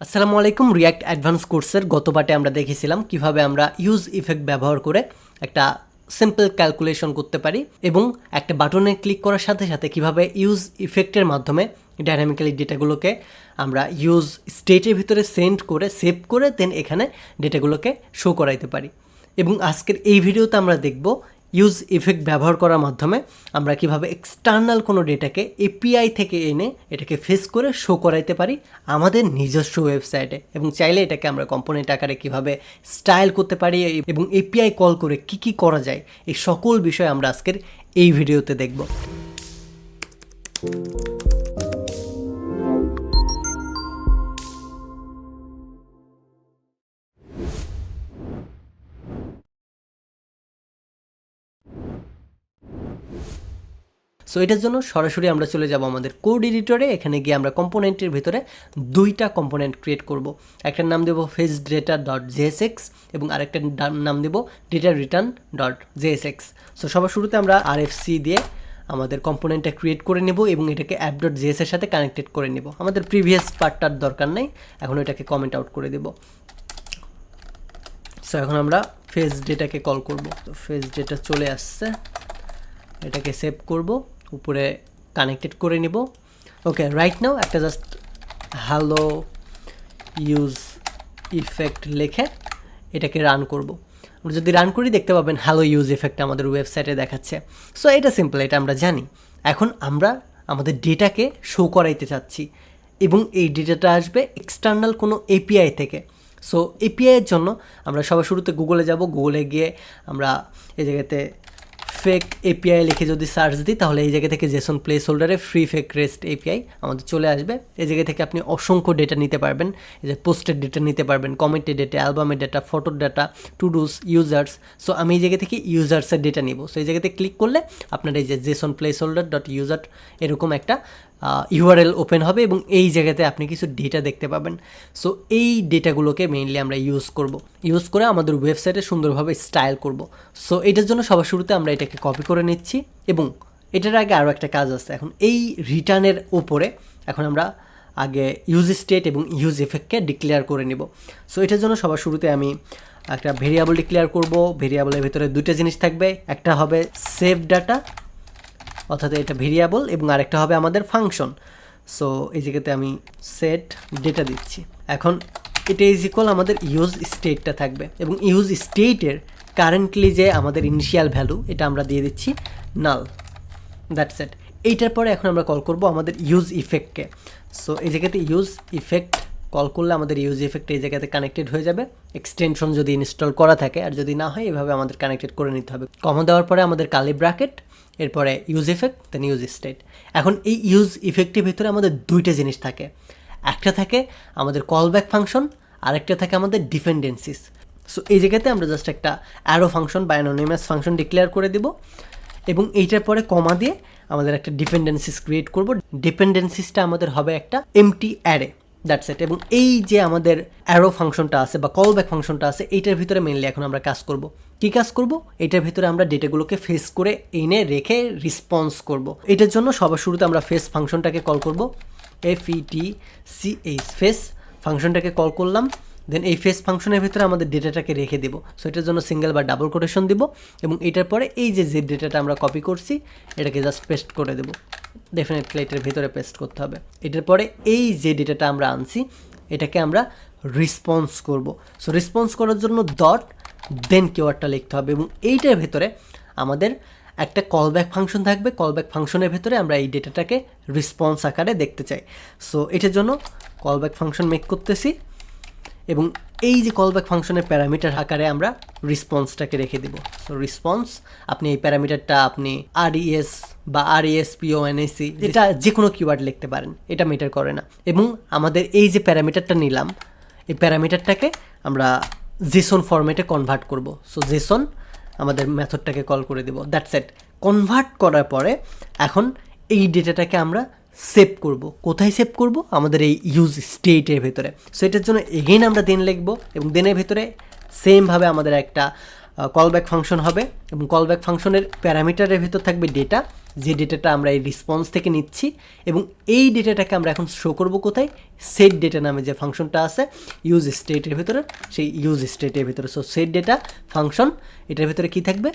আসসালামু আলাইকুম। React advance কোর্সের গত পার্টে আমরা দেখেছিলাম কিভাবে আমরা ইউজ ইফেক্ট ব্যবহার করে একটা সিম্পল ক্যালকুলেশন করতে পারি এবং একটা বাটনে ক্লিক করার সাথে সাথে কিভাবে ইউজ ইফেক্টের মাধ্যমে ডাইনামিক্যালি ডেটাগুলোকে আমরা ইউজ স্টেটের ভিতরে সেন্ড করে সেভ করে দেন এখানে ডেটাগুলোকে শো করাইতে পারি। এবং আজকের এই ভিডিওতে আমরা দেখব ইউজ ইফেক্ট ব্যবহার করার মাধ্যমে আমরা কিভাবে এক্সটার্নাল কোনো ডেটাকে এপিআই থেকে এনে এটাকে ফেস করে শো করাইতে পারি আমাদের নিজস্ব ওয়েবসাইটে, এবং চাইলে এটাকে আমরা কম্পোনেন্ট আকারে কিভাবে স্টাইল করতে পারি এবং এপিআই কল করে কি কি করা যায়, এই সকল বিষয় আমরা আজকের এই ভিডিওতে দেখব। সো এটার জন্য সরাসরি আমরা চলে যাব আমাদের কোড এডিটরে। এখানে গিয়ে আমরা কম্পোনেন্টের ভিতরে দুইটা কম্পোনেন্ট ক্রিয়েট করব। একটার নাম দেব ফেস ডেটা ডট জেএসএক্স এবং আরেকটার নাম দেব data return dot JSX. So সবার শুরুতে আমরা আরএফসি দিয়ে আমাদের কম্পোনেন্টটা ক্রিয়েট করে নেব এবং এটাকে অ্যাপ ডট জেএস এর সাথে কানেক্টেড করে নেব। আমাদের প্রিভিয়াস পার্টটার দরকার নেই, এখন এটাকে কমেন্ট আউট করে দেব। সো এখন আমরা ফেস ডেটাকে কল করব। তো ফেস ডেটা চলে আসছে, এটাকে সেভ করব, উপরে কানেক্টেড করে নিব। ওকে, রাইট নাও একটা জাস্ট হ্যালো ইউজ ইফেক্ট লিখে এটাকে রান করব। আমরা যদি রান করি দেখতে পাবেন হ্যালো ইউজ ইফেক্ট আমাদের ওয়েবসাইটে দেখাচ্ছে। সো এটা সিম্পল, এটা আমরা জানি। এখন আমরা আমাদের ডেটাকে শো করাইতে চাচ্ছি এবং এই ডেটাটা আসবে এক্সটার্নাল কোনো এপিআই থেকে। সো এপিআইয়ের জন্য আমরা সবার শুরুতে গুগলে যাব। গুগলে গিয়ে আমরা এই জায়গাতে ফেক এপিআই লিখে যদি সার্চ দিই তাহলে এই জায়গা থেকে জেসন প্লেস হোল্ডারে ফ্রি ফেক রেস্ট এপিআই আমাদের চলে আসবে। এই জায়গা থেকে আপনি অসংখ্য ডেটা নিতে পারবেন। এই যে পোস্টের ডেটা নিতে পারবেন, কমেন্টের ডেটা, অ্যালবামের ডেটা, ফটোর ডেটা, টু ডুস, ইউজার্স। সো আমি এই জায়গা থেকে ইউজার্সের ডেটা নিব। সো এই জায়গাতে ক্লিক করলে আপনার এই যে Jason place holder dot user এরকম একটা ইউআরএল ওপেন হবে এবং এই জায়গাতে আপনি কিছু ডেটা দেখতে পাবেন। সো এই ডেটাগুলোকে মেইনলি আমরা ইউজ করে আমাদের ওয়েবসাইটে সুন্দরভাবে স্টাইল করব। সো এটার জন্য সবার শুরুতে আমরা এটাকে কপি করে নিচ্ছি এবং এটার আগে আরও একটা কাজ আছে। এখন এই রিটার্নের ওপরে এখন আমরা আগে ইউজ স্টেট এবং ইউজ ইফেক্টকে ডিক্লেয়ার করে নিব। সো এটার জন্য সবার শুরুতে আমি একটা ভেরিয়েবল ডিক্লেয়ার করব। ভেরিয়েবলের ভিতরে দুইটা জিনিস থাকবে, একটা হবে সেভ ডাটা অর্থাৎ এটা ভেরিয়েবল এবং আরেকটা হবে আমাদের ফাংশন। সো এই জায়গাতে আমি সেট ডেটা দিচ্ছি। এখন এটা ইজ ইকুয়াল আমাদের ইউজ স্টেটটা থাকবে এবং ইউজ স্টেটের কারেন্টলি যে আমাদের ইনিশিয়াল ভ্যালু এটা আমরা দিয়ে দিচ্ছি নাল। That's it. এইটার পরে এখন আমরা কল করব আমাদের ইউজ ইফেক্টকে। সো এই জায়গাতে ইউজ ইফেক্ট কল করলে আমাদের ইউজ ইফেক্ট এই জায়গাতে কানেক্টেড হয়ে যাবে, এক্সটেনশন যদি ইনস্টল করা থাকে, আর যদি না হয় এভাবে আমাদের কানেক্টেড করে নিতে হবে। কমা দেওয়ার পরে আমাদের কার্লি ব্র্যাকেট, এরপরে use effect, then use state. এখন এই ইউজ ইফেক্টের ভিতরে আমাদের দুইটা জিনিস থাকে, একটা থাকে আমাদের কলব্যাক ফাংশন, আরেকটা থাকে আমাদের ডিপেন্ডেন্সিস। সো এই জায়গাতে আমরা জাস্ট একটা অ্যারো ফাংশন বা অ্যানোনিমাস ফাংশন ডিক্লেয়ার করে দেব এবং এইটার পরে কমা দিয়ে আমাদের একটা ডিপেন্ডেন্সিস ক্রিয়েট করব। ডিপেন্ডেন্সিসটা আমাদের হবে একটা এমটি অ্যারে। That's it. এবং এই যে আমাদের অ্যারো ফাংশনটা আছে বা কলব্যাক ফাংশনটা আছে এইটার ভিতরে মেনলি এখন আমরা কাজ করব। কী কাজ করব? এটার ভিতরে আমরা ডেটাগুলোকে ফেস করে এনে রেখে রেসপন্স করব। এটার জন্য সবার শুরুতে আমরা ফেস ফাংশনটাকে কল করব। FETCH ফেস ফাংশনটাকে কল করলাম। দেন এই ফেস ফাংশনের ভিতরে আমাদের ডেটাটাকে রেখে দেব। সো এটার জন্য সিঙ্গেল বা ডাবল কোটেশন দিব এবং এটার পরে এই যে ডেটাটা আমরা কপি করছি এটাকে জাস্ট পেস্ট করে দেব। ডেফিনেটলি এটার ভিতরে পেস্ট করতে হবে। এটার পরে এই যে ডেটাটা আমরা আনছি এটাকে আমরা রেসপন্স করব। সো রেসপন্স করার জন্য ডট দেন কিওয়ার্ডটা লিখতে হবে এবং এইটার ভেতরে আমাদের একটা কলব্যাক ফাংশন থাকবে। কলব্যাক ফাংশনের ভেতরে আমরা এই ডেটাটাকে রেসপন্স আকারে দেখতে চাই। সো এটার জন্য কলব্যাক ফাংশন মেক করতেছি এবং এই যে কলব্যাক ফাংশনের প্যারামিটার আকারে আমরা রেসপন্সটাকে রেখে দেব। সো রেসপন্স আপনি এই প্যারামিটারটা আপনি RES বা RESPONAC যেটা যে কোনো কিওয়ার্ড লিখতে পারেন, এটা ম্যাটার করে না। এবং আমাদের এই যে প্যারামিটারটা নিলাম এই প্যারামিটারটাকে আমরা জেসন ফরম্যাটে কনভার্ট করব। সো জেসন আমাদের মেথডটাকে কল করে দেব। That's it. কনভার্ট করার পরে এখন এই ডেটাটাকে আমরা সেভ করব। কোথায় সেভ করব? আমাদের এই ইউজ স্টেটের ভেতরে। সো এটার জন্য এগেইন আমরা দেন লিখব এবং দেনের ভেতরে সেমভাবে আমাদের একটা কলব্যাক ফাংশন হবে এবং কলব্যাক ফাংশনের প্যারামিটারের ভিতর থাকবে ডেটা, যে ডেটাটা আমরা এই রেসপন্স থেকে নিচ্ছি এবং এই ডেটাটাকে আমরা এখন শো করব কোথায়, সেট ডেটা নামে যে ফাংশনটা আছে ইউজ স্টেটের ভিতরে, সেই ইউজ স্টেটের ভিতরে। সো সেট ডেটা ফাংশন, এটার ভিতরে কি থাকবে,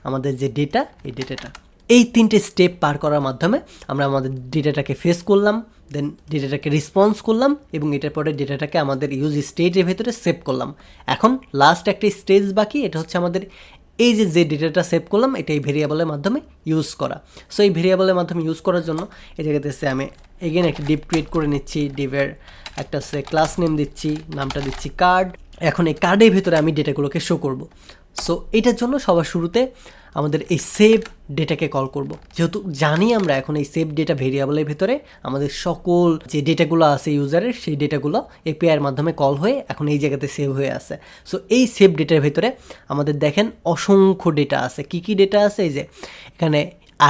আমাদের যে ডেটা, এই ডেটাটা। এই 3টে স্টেপ পার করার মাধ্যমে আমরা আমাদের ডেটাটাকে ফেস করলাম, দেন ডেটাটাকে রেসপন্স করলাম এবং এটার পরে ডেটাটাকে আমাদের ইউজ স্টেটের ভিতরে সেভ করলাম। এখন লাস্ট একটা স্টেজ বাকি, এটা হচ্ছে আমাদের এই যে ডেটাটা সেভ করলাম এটা এই ভেরিয়েবলের মাধ্যমে ইউজ করা। সো এই ভেরিয়েবলের মাধ্যমে ইউজ করার জন্য এই জায়গাতে আমি এগেন একটা ডিভ ক্রিয়েট করে নিচ্ছি, ডিভের একটা ক্লাস নেম দিচ্ছি, নামটা দিচ্ছি কার্ড। এখন এই কার্ডের ভিতরে আমি ডেটাগুলোকে শো করব। সো এটার জন্য সবার শুরুতে আমাদের এই সেভ ডেটাকে কল করব, যেহেতু জানি আমরা এখন এই সেভ ডেটা ভেরিয়েবলের ভিতরে আমাদের সকল যে ডেটাগুলো আছে ইউজারের, সেই ডেটাগুলো এপিআইয়ের মাধ্যমে কল হয়ে এখন এই জায়গাতে সেভ হয়ে আছে। সো এই সেভ ডেটার ভিতরে আমাদের দেখেন অসংখ্য ডেটা আছে। কি কি ডেটা আছে, এই যে এখানে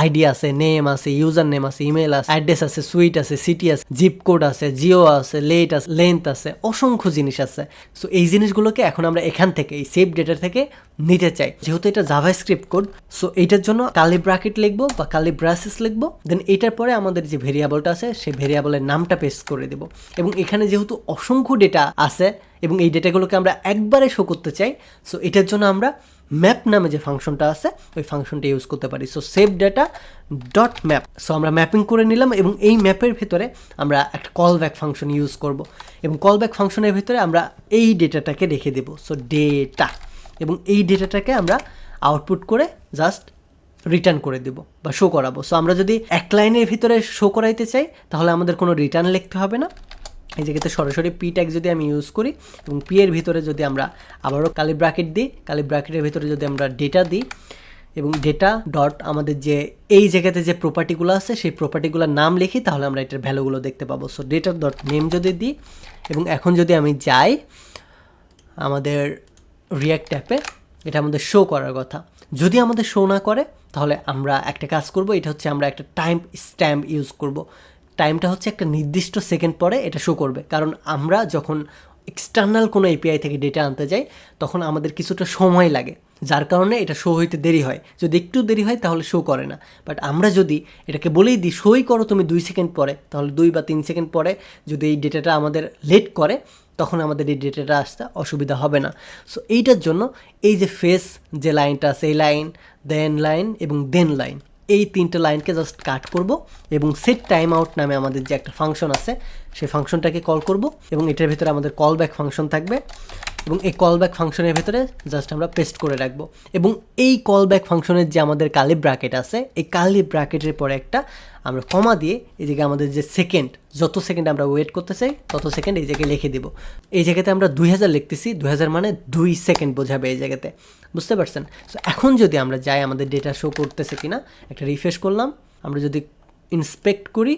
আইডি আছে, নেম আছে, ইউজার নেম আছে, ইমেল আছে, অ্যাড্রেস আছে, সুইট আছে, সিটি আছে, জিপ কোড আছে, জিও আছে, লেট আছে, লেন্থ আছে, অসংখ্য জিনিস আছে। সো এই জিনিসগুলোকে এখন আমরা এখান থেকে এই সেভ ডেটা থেকে নিতে চাই, যেহেতু এটা জাভাস্ক্রিপ্ট কোড। সো এইটার জন্য কার্লি ব্র্যাকেট লিখবো বা কার্লি ব্রাসেস লিখবো, দেন এটার পরে আমাদের যে ভেরিয়েবলটা আছে সেই ভেরিয়েবলের নামটা পেস্ট করে দেবো। এবং এখানে যেহেতু অসংখ্য ডেটা আছে এবং এই ডেটাগুলোকে আমরা একবারে শো করতে চাই, সো এটার জন্য আমরা ম্যাপ নামে যে ফাংশনটা আছে ওই ফাংশনটা ইউজ করতে পারি। So save data dot map. So আমরা ম্যাপিং করে নিলাম এবং এই ম্যাপের ভিতরে আমরা একটা কল ব্যাক ফাংশন ইউজ করব এবং কল ব্যাক ফাংশনের ভিতরে আমরা এই ডেটাটাকে রেখে দেবো। সো ডেটা, এবং এই ডেটাটাকে আমরা আউটপুট করে জাস্ট রিটার্ন করে দেবো বা শো করাবো। সো আমরা যদি এক লাইনের ভিতরে শো করাইতে চাই তাহলে আমাদের কোনো রিটার্ন লিখতে হবে না। এই জায়গাতে সরাসরি পি ট্যাগ যদি আমি ইউজ করি এবং পি এর ভিতরে যদি আমরা আবারও কালি ব্র্যাকেট দিই, কালি ব্র্যাকেটের ভিতরে যদি আমরা ডেটা দিই এবং ডেটা ডট আমাদের যে এই জায়গাতে যে প্রপার্টিগুলো আছে সেই প্রপার্টিগুলোর নাম লিখি, তাহলে আমরা এটার ভ্যালুগুলো দেখতে পাবো। সো ডেটা ডট নেম যদি দিই এবং এখন যদি আমি যাই আমাদের রিয়াক্ট অ্যাপে, এটা আমাদের শো করার কথা। যদি আমাদের শো না করে তাহলে আমরা একটা কাজ করব, এটা হচ্ছে আমরা একটা টাইম স্ট্যাম্প ইউজ করব। টাইমটা হচ্ছে একটা নির্দিষ্ট সেকেন্ড পরে এটা শো করবে, কারণ আমরা যখন এক্সটার্নাল কোনো এপিআই থেকে ডেটা আনতে যাই তখন আমাদের কিছুটা সময় লাগে, যার কারণে এটা শো হইতে দেরি হয়। যদি একটু দেরি হয় তাহলে শো করে না। বাট আমরা যদি এটাকে বলেই দিই শোই করো তুমি 2 সেকেন্ড পরে, তাহলে 2 বা 3 সেকেন্ড পরে যদি এই ডেটাটা আমাদের লেট করে তখন আমাদের এই ডেটাটা আসতে অসুবিধা হবে না। সো এইটার জন্য এই যে ফেস যে লাইনটা আছে, এই লাইন এবং দেন লাইন, এই 3টে লাইনকে জাস্ট কাট করব এবং সেট টাইম আউট নামে আমাদের যে একটা ফাংশন আছে সেই ফাংশনটাকে কল করব এবং এটার ভিতরে আমাদের কল ব্যাক ফাংশন থাকবে এবং এই কল ব্যাক ফাংশনের ভিতরে জাস্ট আমরা পেস্ট করে রাখবো। এবং এই কল ব্যাক ফাংশনের যে আমাদের কার্লি ব্র্যাকেট আছে, এই কার্লি ব্র্যাকেটের পরে একটা আমরা কমা দিয়ে এই জায়গায় আমাদের যে সেকেন্ড, যত সেকেন্ড আমরা ওয়েট করতে চাই তত সেকেন্ড এই জায়গায় লিখে দেবো। এই জায়গাতে আমরা 2000 লিখতেছি, 2000 মানে 2 সেকেন্ড বোঝাবে এই জায়গাতে, বুঝতে পারছেন? সো এখন যদি আমরা যাই আমাদের ডেটা শো করতেছে কিনা, একটা রিফ্রেশ করলাম, আমরা যদি ইন্সপেক্ট করি,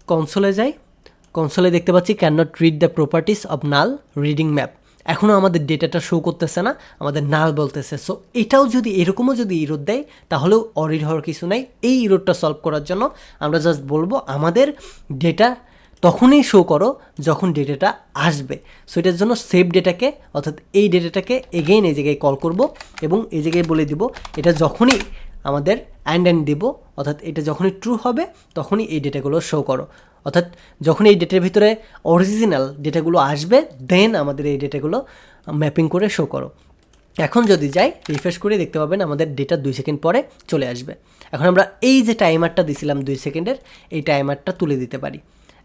কনসোলে যাই, কনসোলে দেখতে পাচ্ছি can not read the properties of null reading map. এখনও আমাদের ডেটাটা শো করতেছে না, আমাদের নাল বলতেছে। সো এটাও যদি এরকমও যদি ইরোড দেয় তাহলেও অরিড হওয়ার কিছু নাই। এই ইরোডটা সলভ করার জন্য আমরা জাস্ট বলবো আমাদের ডেটা তখনই শো করো যখন ডেটাটা আসবে। সো এটার জন্য সেভ ডেটাকে অর্থাৎ এই ডেটাটাকে এগেইন এই জায়গায় কল করব এবং এই জায়গায় বলে দিব এটা যখনই আমাদের অ্যান্ড দিব, অর্থাৎ এটা যখনই ট্রু হবে তখনই এই ডেটাগুলো শো করো। অর্থাৎ যখন এই ডেটার ভিতরে অরিজিনাল ডেটাগুলো আসবে দেন আমাদের এই ডেটাগুলো ম্যাপিং করে শো করো। এখন যদি যাই রিফ্রেশ করে দেখতে পাবেন আমাদের ডেটা 2 সেকেন্ড পরে চলে আসবে। এখন আমরা এই যে টাইমারটা দিছিলাম 2 সেকেন্ডের, এই টাইমারটা তুলে দিতে পারি।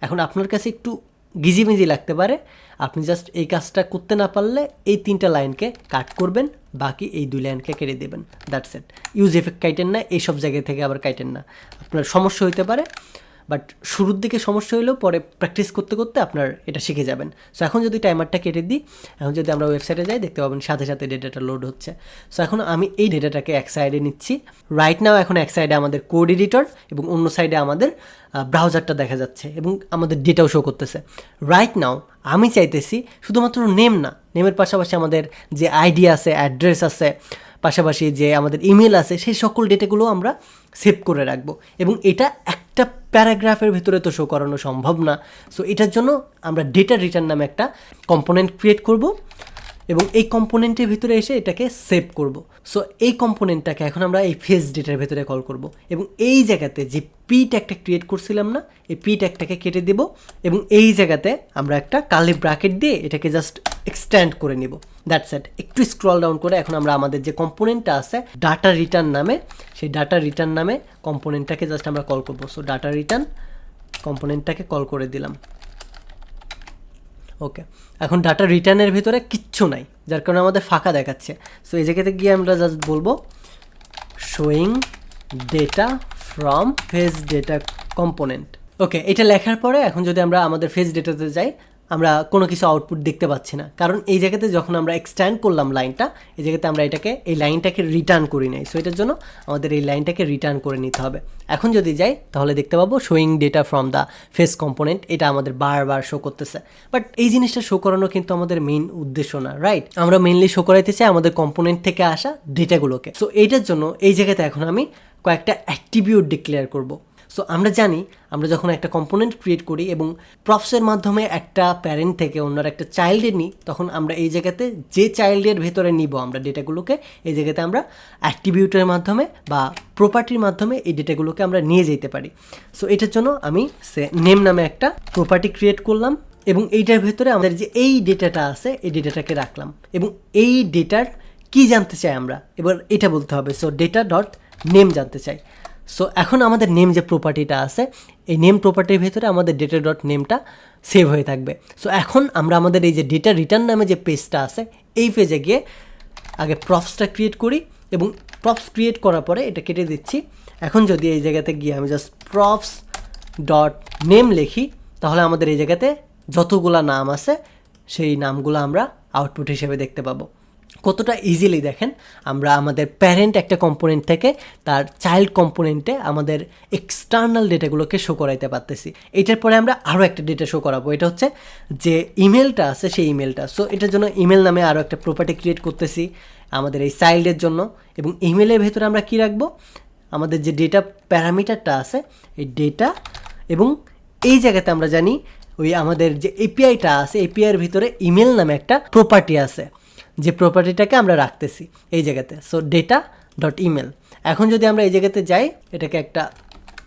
এখন আপনার কাছে একটু গিজিমিজি লাগতে পারে, আপনি জাস্ট এই কাজটা করতে না পারলে এই 3টা লাইনকে কাট করবেন, বাকি এই 2 লাইনকে কেটে দেবেন, দ্যাটস ইট। ইউজ এফেক্ট কাইটেন না, এইসব জায়গা থেকে আবার কাইটেন না, আপনার সমস্যা হইতে পারে। বাট শুরুর দিকে সমস্যা হলেও পরে প্র্যাকটিস করতে করতে আপনার এটা শিখে যাবেন। সো এখন যদি টাইমারটা কেটে দিই, এখন যদি আমরা ওয়েবসাইটে যাই দেখতে পাবেন সাথে সাথে ডেটাটা লোড হচ্ছে। সো এখন আমি এই ডেটাটাকে এক সাইডে নিচ্ছি, রাইট নাও এখন এক সাইডে আমাদের কোড এডিটর এবং অন্য সাইডে আমাদের ব্রাউজারটা দেখা যাচ্ছে এবং আমাদের ডেটাও শো করতেছে। রাইট নাও আমি চাইতেছি শুধুমাত্র নেম না, নেমের পাশাপাশি আমাদের যে আইডি আছে, অ্যাড্রেস আছে, পাশাপাশি যে আমাদের ইমেল আছে, সেই সকল ডেটাগুলো আমরা সেভ করে রাখবো এবং এটা একটা প্যারাগ্রাফের ভিতরে তো শো করানো সম্ভব না। সো এটার জন্য আমরা ডেটা রিটার্ন নামে একটা কম্পোনেন্ট ক্রিয়েট করব এবং এই কম্পোনেন্টের ভিতরে এসে এটাকে সেভ করব। সো এই কম্পোনেন্টটাকে এখন আমরা এই ফেস ডেটার ভিতরে কল করব এবং এই জায়গাতে যে পি ট্যাগটা ক্রিয়েট করছিলাম না, এই পি ট্যাগটাকে কেটে দেব এবং এই জায়গাতে আমরা একটা কার্লি ব্র্যাকেট দিয়ে এটাকে জাস্ট এক্সটেন্ড করে নিব। That's it. একটু স্ক্রল ডাউন করে এখন আমরা আমাদের যে কম্পোনেন্টটা আছে ডাটা রিটার্ন নামে, সেই ডাটা রিটার্ন নামে কম্পোনেন্টটাকে জাস্ট আমরা কল করব। সো ডাটা রিটার্ন কম্পোনেন্টটাকে কল করে দিলাম। ওকে, এখন ডাটা রিটার্নের ভিতরে কিচ্ছু নাই, যার কারণে আমাদের ফাঁকা দেখাচ্ছে। সো এই জায়গাতে গিয়ে আমরা জাস্ট বলবো showing data from fetch data component. Okay, এটা লেখার পরে এখন যদি আমরা আমাদের ফেস ডেটাতে যাই, আমরা কোনো কিছু আউটপুট দেখতে পাচ্ছি না, কারণ এই জায়গাতে যখন আমরা এক্সট্যান্ড করলাম লাইনটা, এই জায়গাতে আমরা এই লাইনটাকে রিটার্ন করি নাই। সো এটার জন্য আমাদের এই লাইনটাকে রিটার্ন করে নিতে হবে। এখন যদি যাই তাহলে দেখতে পাবো showing data from the face component, এটা আমাদের বারবার শো করতেছে। বাট এই জিনিসটা শো করানো কিন্তু আমাদের মেইন উদ্দেশ্য না, রাইট? আমরা মেইনলি শো করাইতে চাই আমাদের কম্পোনেন্ট থেকে আসা ডেটাগুলোকে। সো এইটার জন্য এই জায়গাতে এখন আমি কয়েকটা অ্যাট্রিবিউট ডিক্লেয়ার করব। সো আমরা জানি আমরা যখন একটা কম্পোনেন্ট ক্রিয়েট করি এবং প্রপসের মাধ্যমে একটা প্যারেন্ট থেকে অন্যর একটা চাইল্ডের নিই, তখন আমরা এই জায়গাতে যে চাইল্ডের ভেতরে নিব আমরা ডেটাগুলোকে, এই জায়গাতে আমরা অ্যাট্রিবিউটের মাধ্যমে বা প্রপার্টির মাধ্যমে এই ডেটাগুলোকে আমরা নিয়ে যেতে পারি। সো এটার জন্য আমি নেম নামে একটা প্রপার্টি ক্রিয়েট করলাম এবং এইটার ভেতরে আমাদের যে এই ডেটাটা আছে এই ডেটাটাকে রাখলাম এবং এই ডেটার কি জানতে চাই আমরা, এবার এটা বলতে হবে। সো ডেটা ডট নেম জানতে চাই। সো এখন আমাদের নেম যে প্রপার্টিটা আছে, এই নেম প্রপার্টির ভেতরে আমাদের ডেটা ডট নেমটা সেভ হয়ে থাকবে। সো এখন আমরা আমাদের এই যে ডেটা রিটার্ন নামে যে পেজটা আছে, এই পেজে গিয়ে আগে প্রপসটা ক্রিয়েট করি এবং প্রপস ক্রিয়েট করার পরে এটা কেটে দিচ্ছি। এখন যদি এই জায়গাতে গিয়ে আমি জাস্ট প্রপস ডট নেম লিখি, তাহলে আমাদের এই জায়গাতে যতগুলা নাম আছে সেই নামগুলো আমরা আউটপুট হিসেবে দেখতে পাবো। কতটা ইজিলি দেখেন, আমরা আমাদের প্যারেন্ট একটা কম্পোনেন্ট থেকে তার চাইল্ড কম্পোনেন্টে আমাদের এক্সটার্নাল ডেটাগুলোকে শো করাইতে পারতেছি। এটার পরে আমরা আরও একটা ডেটা শো করাবো, এটা হচ্ছে যে ইমেলটা আছে সেই ইমেলটা। সো এটার জন্য ইমেল নামে আরও একটা প্রপার্টি ক্রিয়েট করতেছি আমাদের এই চাইল্ডের জন্য এবং ইমেলের ভেতরে আমরা কি রাখবো, আমাদের যে ডেটা প্যারামিটারটা আছে এই ডেটা, এবং এই জায়গাতে আমরা জানি ওই আমাদের যে এপিআইটা আছে এপিআইয়ের ভিতরে ইমেল নামে একটা প্রপার্টি আছে, যে প্রপার্টিটাকে আমরা রাখতেছি এই জায়গাতে। So data dot email. এখন যদি আমরা এই জায়গাতে যাই, এটাকে একটা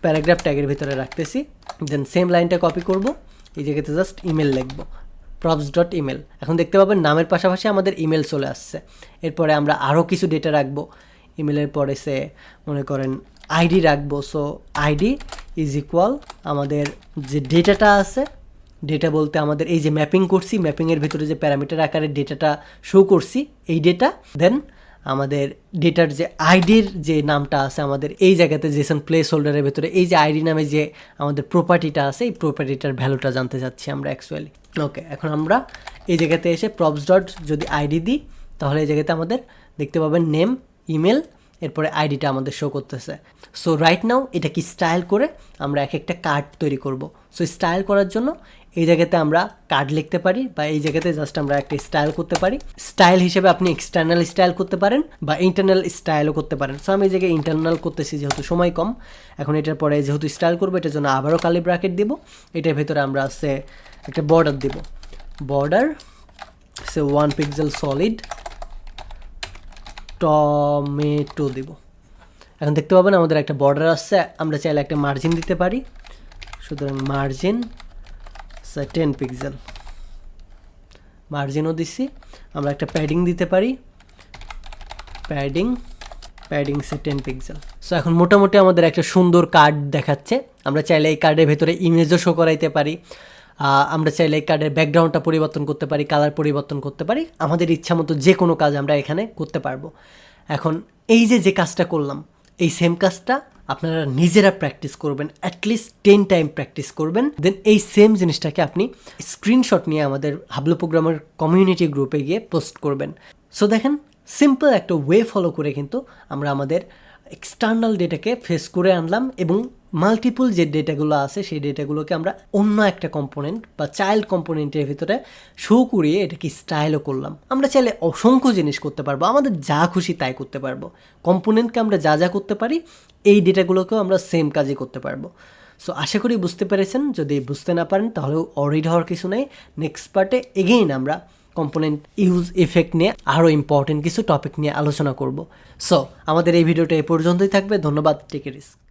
প্যারাগ্রাফ ট্যাগের ভিতরে রাখতেছি, দেন সেম লাইনটা কপি করব, এই জায়গাতে জাস্ট ইমেল লিখব, প্রপস ডট ইমেল। এখন দেখতে পাবেন নামের পাশাপাশি আমাদের ইমেল চলে আসছে। এরপরে আমরা আরও কিছু ডেটা রাখবো, ইমেলের পরে মনে করেন আইডি রাখবো। সো আইডি ইজ ইকুয়াল আমাদের যে ডেটাটা আছে, ডেটা বলতে আমাদের এই যে ম্যাপিং করছি, ম্যাপিংয়ের ভিতরে যে প্যারামিটার আকারে ডেটাটা শো করছি এই ডেটা, দেন আমাদের ডেটার যে আইডির যে নামটা আছে আমাদের এই জায়গাতে জেসন প্লেস হোল্ডারের ভেতরে এই যে আইডি নামে যে আমাদের প্রপার্টিটা আছে এই প্রপার্টিটার ভ্যালুটা জানতে চাচ্ছি আমরা অ্যাকচুয়ালি। ওকে, এখন আমরা এই জায়গাতে এসে প্রপস ডট যদি আইডি দিই, তাহলে এই জায়গাতে আমাদের দেখতে পাবেন নেম, ইমেল, এরপরে আইডিটা আমাদের শো করতেছে। সো রাইট নাও এটা কি স্টাইল করে আমরা এক একটা কার্ড তৈরি করব। সো স্টাইল করার জন্য এই জায়গাতে আমরা কার্ড লিখতে পারি বা এই জায়গাতে জাস্ট আমরা একটা স্টাইল করতে পারি। স্টাইল হিসেবে আপনি এক্সটার্নাল স্টাইল করতে পারেন বা ইন্টারনাল স্টাইলও করতে পারেন। সো আমি এই জায়গায় ইন্টারনাল করতেছি যেহেতু সময় কম। এখন এটার পরে যেহেতু স্টাইল করবো এটার জন্য আবারও কার্লি ব্র্যাকেট দিব, এটার ভেতরে আমরা একটা বর্ডার দিব, বর্ডার 1 পিক্সেল সলিড টমেটো দিব। এখন দেখতে পাবেন আমাদের একটা বর্ডার আসছে, আমরা চাইলে একটা মার্জিন দিতে পারি, সুতরাং মার্জিন 10 পিক্সেল মার্জিনও দিচ্ছি। আমরা একটা প্যাডিং দিতে পারি, প্যাডিং 10 পিক্সেল। সো এখন মোটামুটি আমাদের একটা সুন্দর কার্ড দেখাচ্ছে। আমরা চাইলে এই কার্ডের ভেতরে ইমেজও শো করাইতে পারি, আমরা চাইলে এই কার্ডের ব্যাকগ্রাউন্ডটা পরিবর্তন করতে পারি, কালার পরিবর্তন করতে পারি, আমাদের ইচ্ছা মতো যে কোনো কাজ আমরা এখানে করতে পারবো। এখন এই যে কাজটা করলাম, এই সেম কাজটা আপনারা নিজেরা প্র্যাকটিস করবেন, অ্যাটলিস্ট 10 টাইম প্র্যাকটিস করবেন। দেন এই সেম জিনিসটাকে আপনি স্ক্রিনশট নিয়ে আমাদের হাবলু প্রোগ্রামার কমিউনিটি গ্রুপে গিয়ে পোস্ট করবেন। সো দেখেন, সিম্পল একটা ওয়ে ফলো করে কিন্তু আমরা আমাদের এক্সটার্নাল ডেটাকে ফেস করে আনলাম এবং মাল্টিপল যে ডেটাগুলো আছে সেই ডেটাগুলোকে আমরা অন্য একটা কম্পোনেন্ট বা চাইল্ড কম্পোনেন্টের ভিতরে শো করিয়ে এটাকে স্টাইলও করলাম। আমরা চাইলে অসংখ্য জিনিস করতে পারবো, আমাদের যা খুশি তাই করতে পারবো। কম্পোনেন্টকে আমরা যা করতে পারি এই ডেটাগুলোকেও আমরা সেম কাজই করতে পারবো। সো আশা করি বুঝতে পেরেছেন। যদি বুঝতে না পারেন তাহলেও অরিড হওয়ার কিছু নেই। নেক্সট পার্টে এগেইন আমরা কম্পোনেন্ট ইউজ ইফেক্ট নিয়ে আরও ইম্পর্টেন্ট কিছু টপিক নিয়ে আলোচনা করব। সো আমাদের এই ভিডিওটা এই পর্যন্তই থাকবে। ধন্যবাদ। Take a risk.